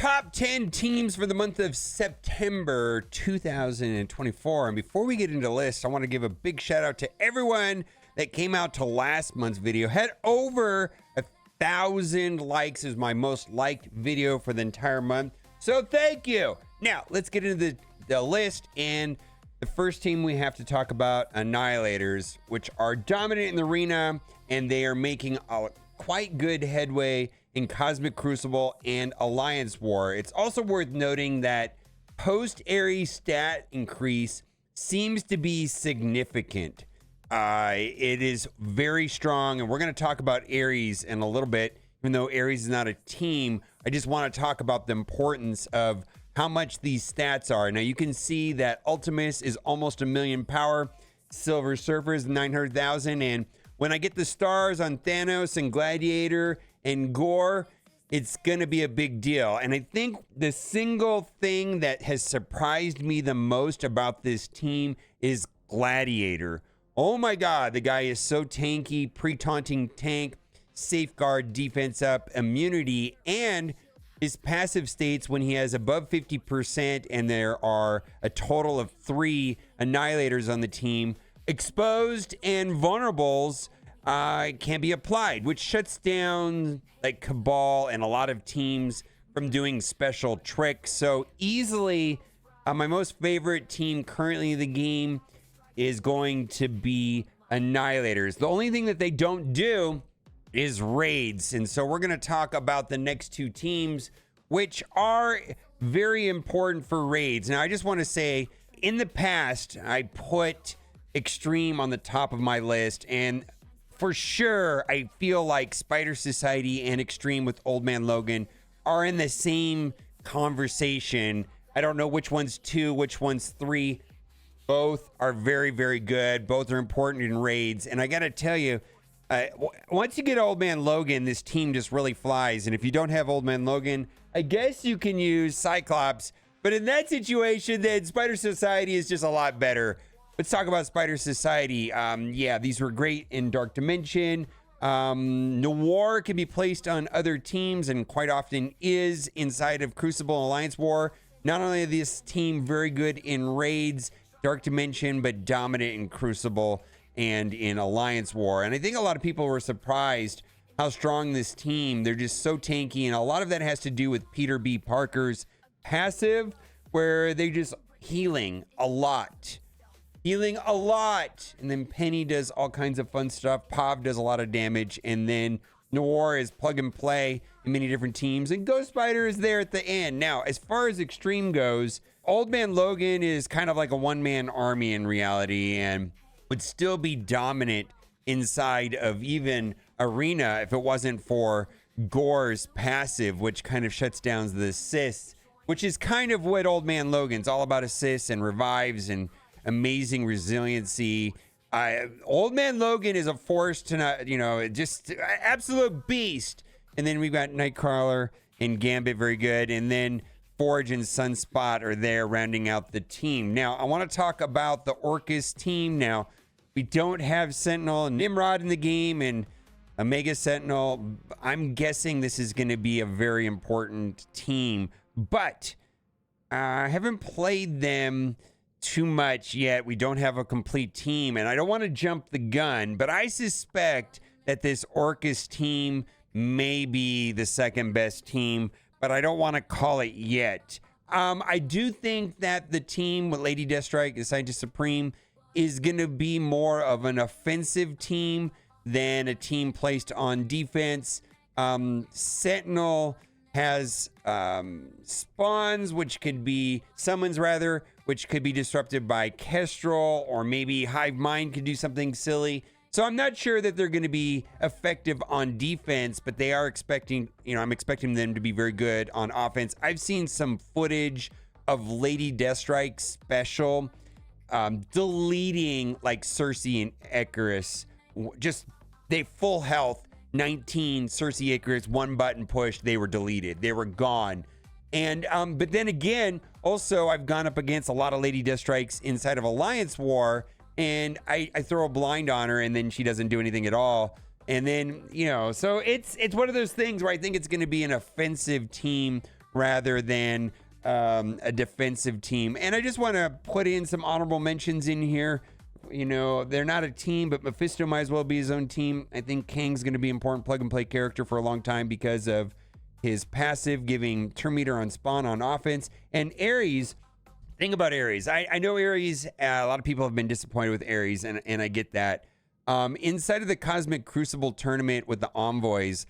top 10 teams for the month of September 2024. And before we get into the list, I want to give a big shout out to everyone that came out to last month's video. Had over 1,000 likes. Is my most liked video for the entire month. So thank you. Now, let's get into the list. And the first team we have to talk about, Annihilators, which are dominant in the arena, and they are making a quite good headway in Cosmic Crucible and Alliance War. It's also worth noting that post-Ares stat increase seems to be significant. It is very strong, and we're going to talk about Ares in a little bit. Even though Ares is not a team, I just want to talk about the importance of how much these stats are. Now, you can see that Ultimus is almost 1,000,000 power. Silver Surfer is 900,000, and when I get the stars on Thanos and Gladiator and Gore, it's going to be a big deal. And I think the single thing that has surprised me the most about this team is Gladiator. Oh my God, the guy is so tanky, pre-taunting tank, safeguard, defense up, immunity, and his passive states when he has above 50% and there are a total of 3 Annihilators on the team, exposed and vulnerables can be applied, which shuts down like Cabal and a lot of teams from doing special tricks. So easily, my most favorite team currently in the game is going to be Annihilators. The only thing that they don't do is raids. And so we're going to talk about the next 2 teams, which are very important for raids. Now, I just want to say, in the past, I put Extreme on the top of my list, and for sure, I feel like Spider Society and Extreme with Old Man Logan are in the same conversation. I don't know which one's 2, which one's 3. Both are very, very good. Both are important in raids. And I got to tell you, once you get Old Man Logan, this team just really flies. And if you don't have Old Man Logan, I guess you can use Cyclops. But in that situation, then Spider Society is just a lot better. Let's talk about Spider Society. Yeah, these were great in Dark Dimension. Noir can be placed on other teams and quite often is inside of Crucible and Alliance War. Not only is this team very good in raids, Dark Dimension, but dominant in Crucible and in Alliance War. And I think a lot of people were surprised how strong this team. They're just so tanky, and a lot of that has to do with Peter B. Parker's passive, where they just healing a lot. And then Penny does all kinds of fun stuff. Pav does a lot of damage, and then Noir is plug and play in many different teams, and Ghost Spider is there at the end. Now, as far as Extreme goes, Old Man Logan is kind of like a one-man army in reality, and would still be dominant inside of even Arena if it wasn't for Gore's passive, which kind of shuts down the assists, which is kind of what Old Man Logan's all about: assists and revives and amazing resiliency. Old Man Logan is a force to not, just absolute beast. And then we've got Nightcrawler and Gambit, very good. And then Forge and Sunspot are there rounding out the team. Now, I want to talk about the Orcus team. Now, we don't have Sentinel and Nimrod in the game and Omega Sentinel. I'm guessing this is going to be a very important team, but I haven't played them too much yet. We don't have a complete team, and I don't want to jump the gun, but I suspect that this Orcus team may be the second best team, but I don't want to call it yet. I do think that the team with Lady Deathstrike, the Scientist Supreme, is going to be more of an offensive team than a team placed on defense. Sentinel has spawns, which could be summons rather, which could be disrupted by Kestrel, or maybe Hive Mind could do something silly. So I'm not sure that they're going to be effective on defense, but they are expecting, I'm expecting them to be very good on offense. I've seen some footage of Lady Deathstrike special deleting like Cersei and Icarus. Just they full health, 19 Cersei Icarus, one button push, they were deleted. They were gone. And but then again, also I've gone up against a lot of Lady Deathstrikes inside of Alliance War, and I throw a blind on her and then she doesn't do anything at all. And then, so it's one of those things where I think it's going to be an offensive team rather than a defensive team. And I just want to put in some honorable mentions in here. You know, they're not a team, but Mephisto might as well be his own team. I think Kang's going to be an important plug-and-play character for a long time because of his passive, giving turn meter on spawn on offense. And Ares, think about Ares. I know Ares, a lot of people have been disappointed with Ares, and I get that. Inside of the Cosmic Crucible tournament with the Envoys,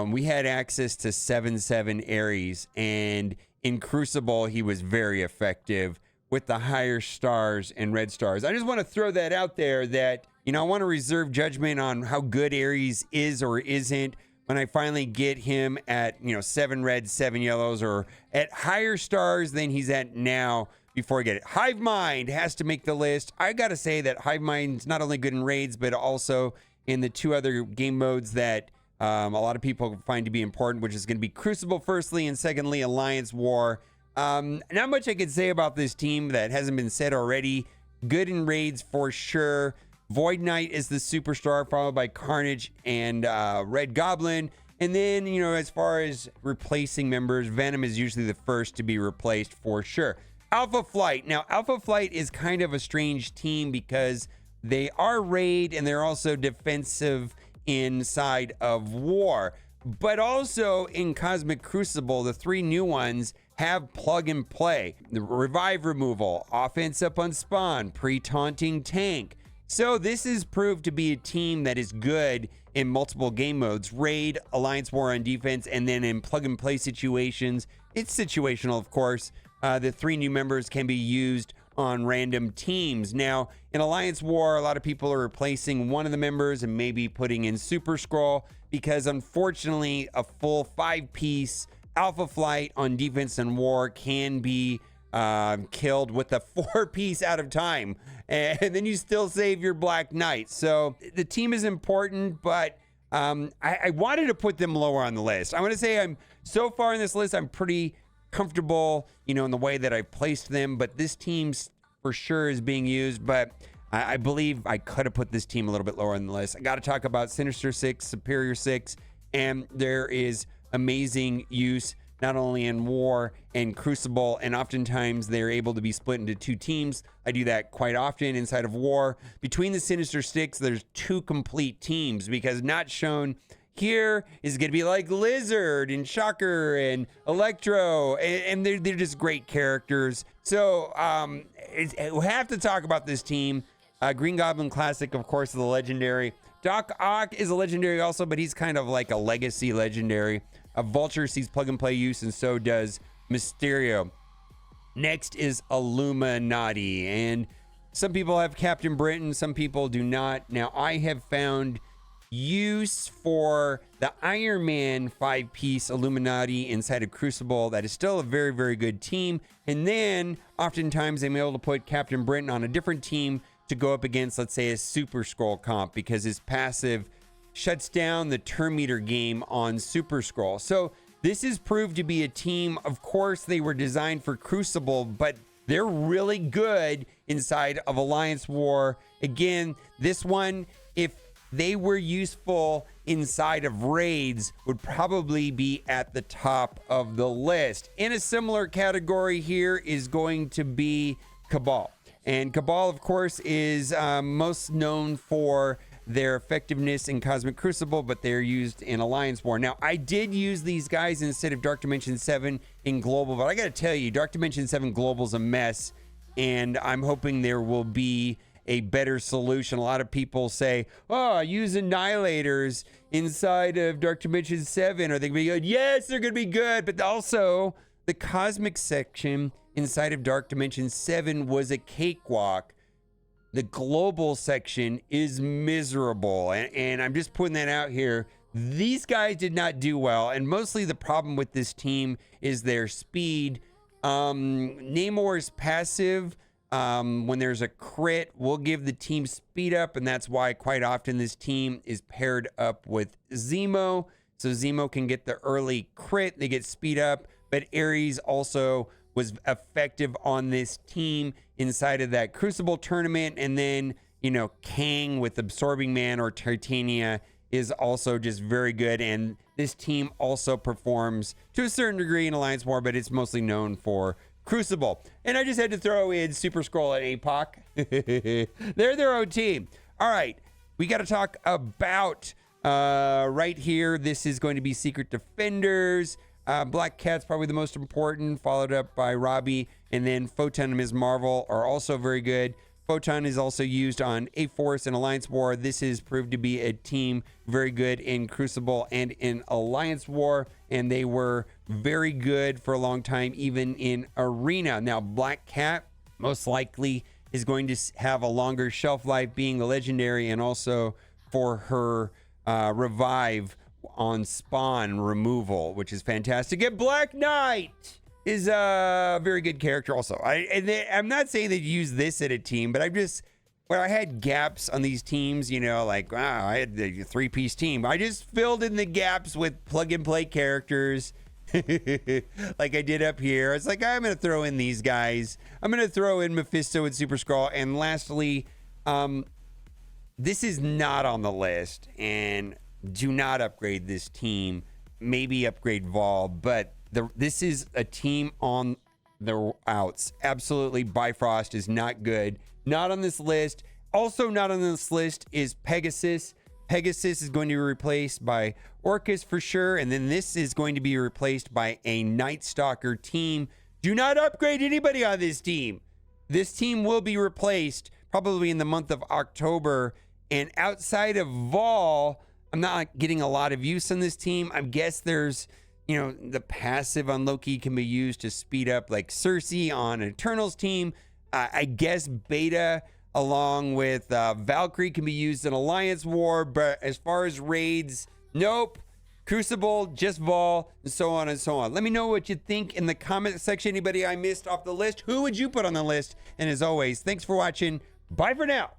we had access to 7/7 Ares, and in Crucible, he was very effective with the higher stars and red stars. I just want to throw that out there that, you know, I want to reserve judgment on how good Ares is or isn't when I finally get him at, you know, 7 reds, 7 yellows, or at higher stars than he's at now before I get it. Hive Mind has to make the list. I got to say that Hive Mind's not only good in raids, but also in the 2 other game modes that a lot of people find to be important, which is going to be Crucible firstly, and secondly, Alliance War. Not much I could say about this team that hasn't been said already. Good in raids for sure. Void Knight is the superstar, followed by Carnage and Red Goblin. And then, you know, as far as replacing members, Venom is usually the first to be replaced for sure. Alpha Flight. Now, Alpha Flight is kind of a strange team because they are raid and they're also defensive inside of war. But also in Cosmic Crucible, the 3 new ones have plug and play. The revive removal, offense up on spawn, pre-taunting tank. So this is proved to be a team that is good in multiple game modes. Raid, Alliance War on defense, and then in plug and play situations. It's situational, of course. The 3 new members can be used on random teams. Now, in Alliance War, a lot of people are replacing one of the members and maybe putting in Super Scroll because unfortunately a full 5-piece Alpha Flight on defense and war can be killed with a 4-piece out of time, and then you still save your Black Knight. So the team is important, but I wanted to put them lower on the list. I want to say I'm so far in this list, I'm pretty comfortable, you know, in the way that I've placed them, but this team for sure is being used. But I believe I could have put this team a little bit lower on the list. I got to talk about Sinister 6, Superior 6, and there is amazing use not only in war and Crucible, and oftentimes they're able to be split into 2 teams. I do that quite often inside of war. Between the Sinister 6, there's 2 complete teams, because not shown here is going to be like Lizard and Shocker and Electro, and they're just great characters. So we have to talk about this team. Green Goblin Classic, of course, is the legendary. Doc Ock is a legendary also, but he's kind of like a legacy legendary. Vulture sees plug and play use, and so does Mysterio. Next is Illuminati, and some people have Captain Britain, some people do not. Now, I have found use for the Iron Man 5-piece Illuminati inside of Crucible. That is still a very, very good team. And then oftentimes I'm able to put Captain Britain on a different team to go up against, let's say, a Super Scroll comp, because his passive shuts down the turn meter game on Super Scroll. So this is proved to be a team. Of course, they were designed for Crucible, but they're really good inside of Alliance War. Again, this one, if they were useful inside of raids, would probably be at the top of the list. In a similar category here is going to be Cabal. And Cabal, of course, is most known for their effectiveness in Cosmic Crucible, but they're used in Alliance War. Now, I did use these guys instead of Dark Dimension 7 in Global, but I gotta tell you, Dark Dimension 7 Global's a mess, and I'm hoping there will be a better solution. A lot of people say, oh, use Annihilators inside of Dark Dimension 7. Are they gonna be good? Yes, they're gonna be good, but also the Cosmic section inside of Dark Dimension 7 was a cakewalk. The Global section is miserable, and I'm just putting that out here. These guys did not do well, and mostly the problem with this team is their speed. Namor's passive, when there's a crit, will give the team speed up, and that's why quite often this team is paired up with Zemo. So Zemo can get the early crit, they get speed up, but Ares also was effective on this team inside of that Crucible tournament. And then, you know, Kang with Absorbing Man or Titania is also just very good. And this team also performs to a certain degree in Alliance War, but it's mostly known for Crucible. And I just had to throw in Super Skrull and APOC. They're their own team. All right, we got to talk about right here. This is going to be Secret Defenders. Black Cat's probably the most important, followed up by Robbie, and then Photon and Ms. Marvel are also very good. Photon is also used on A-Force and Alliance War. This is proved to be a team very good in Crucible and in Alliance War, and they were very good for a long time, even in Arena. Now, Black Cat most likely is going to have a longer shelf life, being the legendary, and also for her revive on spawn removal, which is fantastic. And Black Knight is a very good character also. I'm not saying that you use this at a team, but I'm just, where I had gaps on these teams, you know, like, wow, I had the 3-piece team. I just filled in the gaps with plug and play characters like I did up here. It's like, I'm going to throw in these guys. I'm going to throw in Mephisto and Super Skrull. And lastly, this is not on the list, and do not upgrade this team. Maybe upgrade Vol, but this is a team on the outs. Absolutely, Bifrost is not good. Not on this list. Also not on this list is Pegasus. Pegasus is going to be replaced by Orcus for sure, and then this is going to be replaced by a Night Stalker team. Do not upgrade anybody on this team. This team will be replaced probably in the month of October, and outside of Vol, I'm not getting a lot of use on this team. I guess there's, you know, the passive on Loki can be used to speed up, like Cersei on Eternals team. I guess Beta along with Valkyrie can be used in Alliance War, but as far as raids, nope. Crucible, just Vol, and so on and so on. Let me know what you think in the comment section. Anybody I missed off the list, who would you put on the list? And as always, thanks for watching. Bye for now.